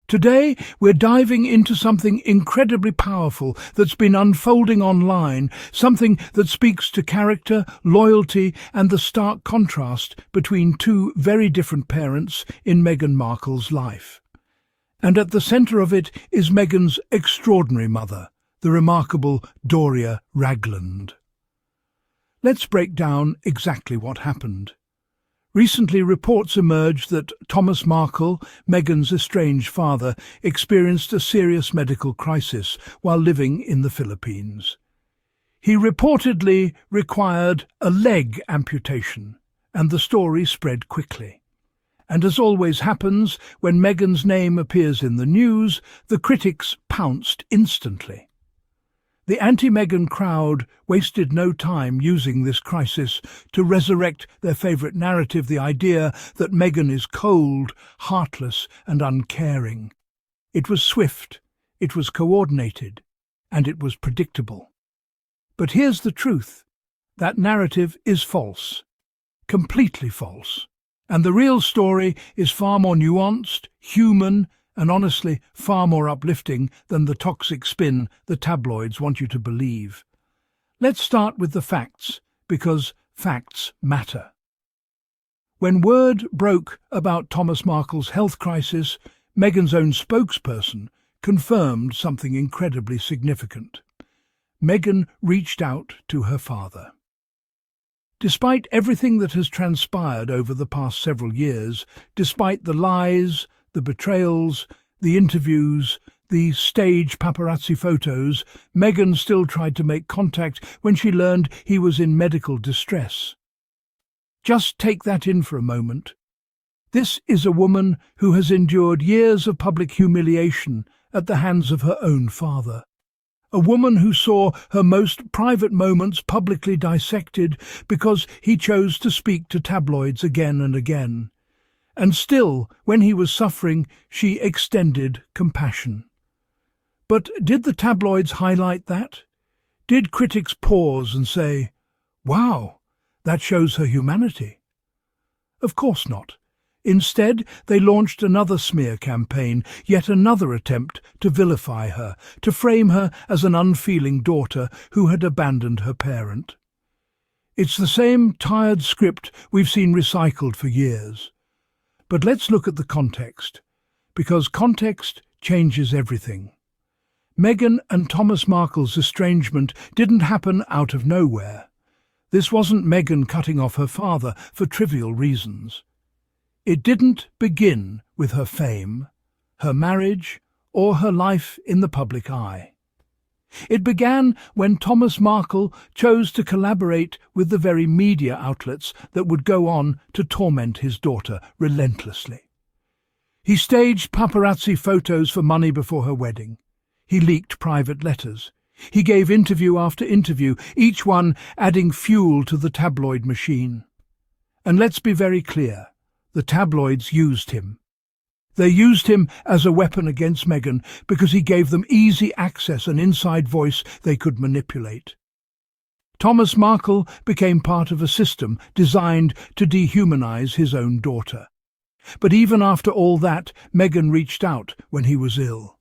Today, we're diving into something incredibly powerful that's been unfolding online, something that speaks to character, loyalty, and the stark contrast between two very different parents in Meghan Markle's life. And at the centre of it is Meghan's extraordinary mother, the remarkable Doria Ragland. Let's break down exactly what happened. Recently, reports emerged that Thomas Markle, Meghan's estranged father, experienced a serious medical crisis while living in the Philippines. He reportedly required a leg amputation, and the story spread quickly. And as always happens, when Meghan's name appears in the news, the critics pounced instantly. The anti-Meghan crowd wasted no time using this crisis to resurrect their favourite narrative, the idea that Meghan is cold, heartless and uncaring. It was swift, it was coordinated, and it was predictable. But here's the truth. That narrative is false. Completely false. And the real story is far more nuanced, human, and honestly far more uplifting than the toxic spin the tabloids want you to believe. Let's start with the facts, because facts matter. When word broke about Thomas Markle's health crisis, Meghan's own spokesperson confirmed something incredibly significant. Meghan reached out to her father. Despite everything that has transpired over the past several years, despite the lies, the betrayals, the interviews, the stage paparazzi photos, Meghan still tried to make contact when she learned he was in medical distress. Just take that in for a moment. This is a woman who has endured years of public humiliation at the hands of her own father. A woman who saw her most private moments publicly dissected because he chose to speak to tabloids again and again. And still, when he was suffering, she extended compassion. But did the tabloids highlight that? Did critics pause and say, "Wow, that shows her humanity"? Of course not. Instead, they launched another smear campaign, yet another attempt to vilify her, to frame her as an unfeeling daughter who had abandoned her parent. It's the same tired script we've seen recycled for years. But let's look at the context, because context changes everything. Meghan and Thomas Markle's estrangement didn't happen out of nowhere. This wasn't Meghan cutting off her father for trivial reasons. It didn't begin with her fame, her marriage, or her life in the public eye. It began when Thomas Markle chose to collaborate with the very media outlets that would go on to torment his daughter relentlessly. He staged paparazzi photos for money before her wedding. He leaked private letters. He gave interview after interview, each one adding fuel to the tabloid machine. And let's be very clear, the tabloids used him. They used him as a weapon against Meghan because he gave them easy access and inside voice they could manipulate. Thomas Markle became part of a system designed to dehumanize his own daughter. But even after all that, Meghan reached out when he was ill.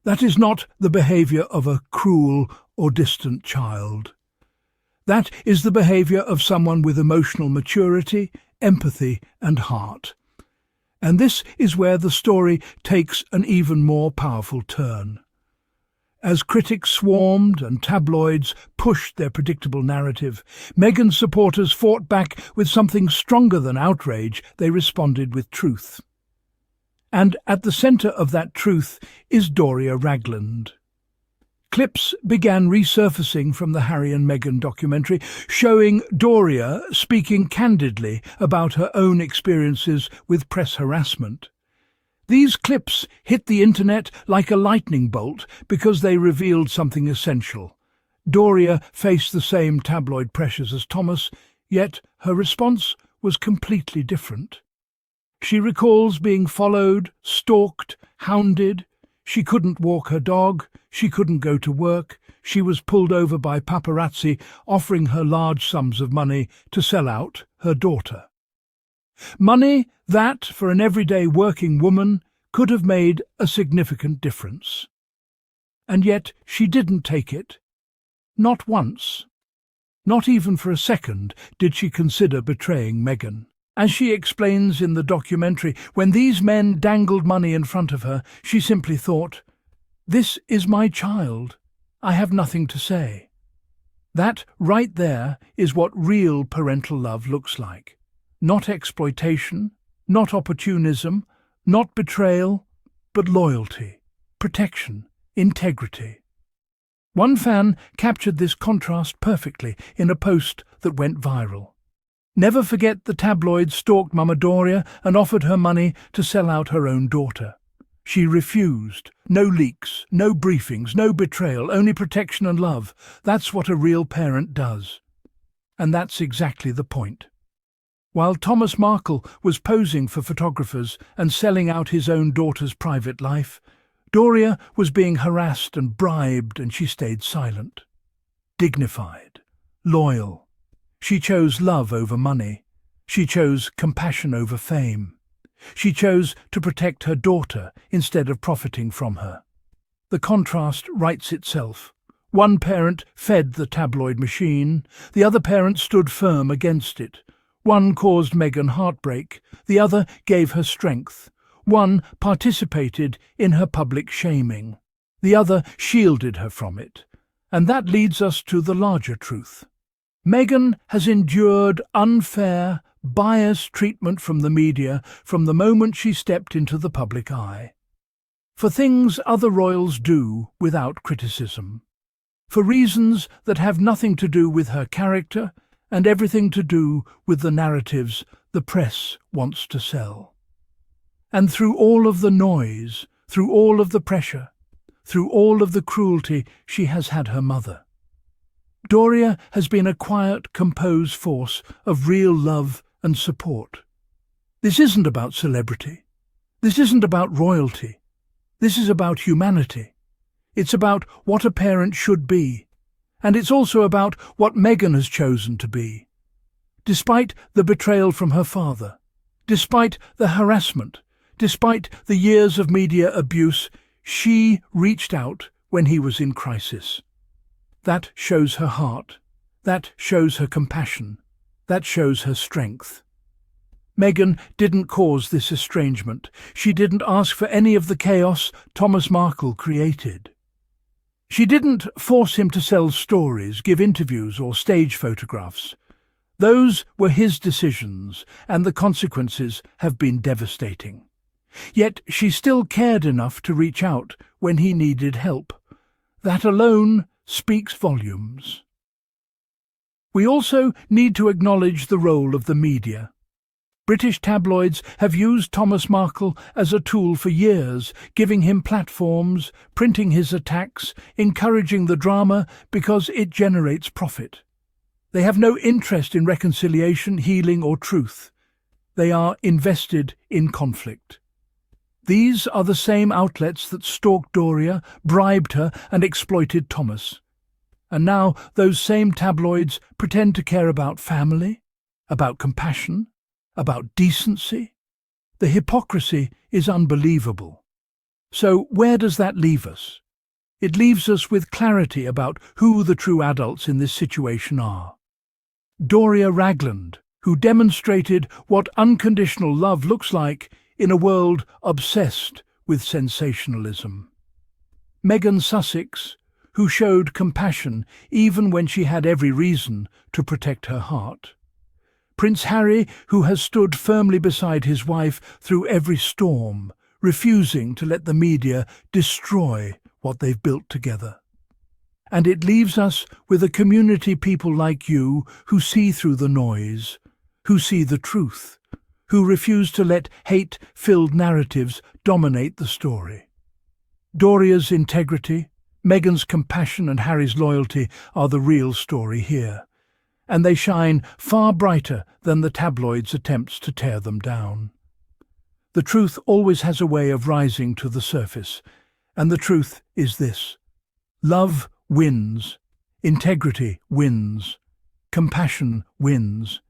That is not the behaviour of a cruel or distant child. That is the behaviour of someone with emotional maturity, empathy and heart. And this is where the story takes an even more powerful turn. As critics swarmed and tabloids pushed their predictable narrative, Meghan's supporters fought back with something stronger than outrage. They responded with truth. And at the centre of that truth is Doria Ragland. Clips began resurfacing from the Harry and Meghan documentary, showing Doria speaking candidly about her own experiences with press harassment. These clips hit the internet like a lightning bolt because they revealed something essential. Doria faced the same tabloid pressures as Thomas, yet her response was completely different. She recalls being followed, stalked, hounded. She couldn't walk her dog, she couldn't go to work, she was pulled over by paparazzi offering her large sums of money to sell out her daughter. Money that, for an everyday working woman, could have made a significant difference. And yet she didn't take it. Not once. Not even for a second did she consider betraying Meghan. As she explains in the documentary, when these men dangled money in front of her, she simply thought, "This is my child. I have nothing to say." That right there is what real parental love looks like. Not exploitation, not opportunism, not betrayal, but loyalty, protection, integrity. One fan captured this contrast perfectly in a post that went viral. Never forget the tabloids stalked Mama Doria and offered her money to sell out her own daughter. She refused. No leaks, no briefings, no betrayal, only protection and love. That's what a real parent does. And that's exactly the point. While Thomas Markle was posing for photographers and selling out his own daughter's private life, Doria was being harassed and bribed, and she stayed silent. Dignified, loyal. She chose love over money. She chose compassion over fame. She chose to protect her daughter instead of profiting from her. The contrast writes itself. One parent fed the tabloid machine, the other parent stood firm against it. One caused Meghan heartbreak, the other gave her strength. One participated in her public shaming, the other shielded her from it. And that leads us to the larger truth. Meghan has endured unfair, biased treatment from the media from the moment she stepped into the public eye. For things other royals do without criticism. For reasons that have nothing to do with her character and everything to do with the narratives the press wants to sell. And through all of the noise, through all of the pressure, through all of the cruelty, she has had her mother. Doria has been a quiet, composed force of real love and support. This isn't about celebrity. This isn't about royalty. This is about humanity. It's about what a parent should be. And it's also about what Meghan has chosen to be. Despite the betrayal from her father, despite the harassment, despite the years of media abuse, she reached out when he was in crisis. That shows her heart. That shows her compassion. That shows her strength. Meghan didn't cause this estrangement. She didn't ask for any of the chaos Thomas Markle created. She didn't force him to sell stories, give interviews, or stage photographs. Those were his decisions, and the consequences have been devastating. Yet she still cared enough to reach out when he needed help. That alone speaks volumes. We also need to acknowledge the role of the media. British tabloids have used Thomas Markle as a tool for years, giving him platforms, printing his attacks, encouraging the drama because it generates profit. They have no interest in reconciliation, healing, or truth. They are invested in conflict. These are the same outlets that stalked Doria, bribed her, and exploited Thomas. And now those same tabloids pretend to care about family, about compassion, about decency. The hypocrisy is unbelievable. So where does that leave us? It leaves us with clarity about who the true adults in this situation are. Doria Ragland, who demonstrated what unconditional love looks like in a world obsessed with sensationalism. Meghan Sussex, who showed compassion even when she had every reason to protect her heart. Prince Harry, who has stood firmly beside his wife through every storm, refusing to let the media destroy what they've built together. And it leaves us with a community people like you who see through the noise, who see the truth, who refuse to let hate-filled narratives dominate the story. Doria's integrity, Meghan's compassion and Harry's loyalty are the real story here, and they shine far brighter than the tabloids' attempts to tear them down. The truth always has a way of rising to the surface, and the truth is this: love wins, integrity wins, compassion wins.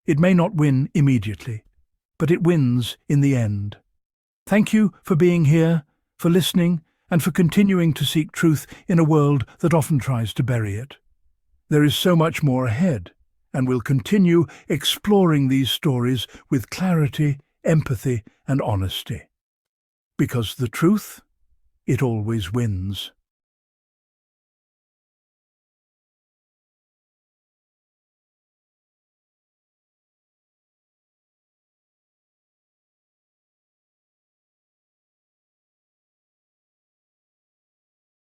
It may not win immediately, but it wins in the end. Thank you for being here, for listening, and for continuing to seek truth in a world that often tries to bury it. There is so much more ahead, and we'll continue exploring these stories with clarity, empathy, and honesty. Because the truth, it always wins.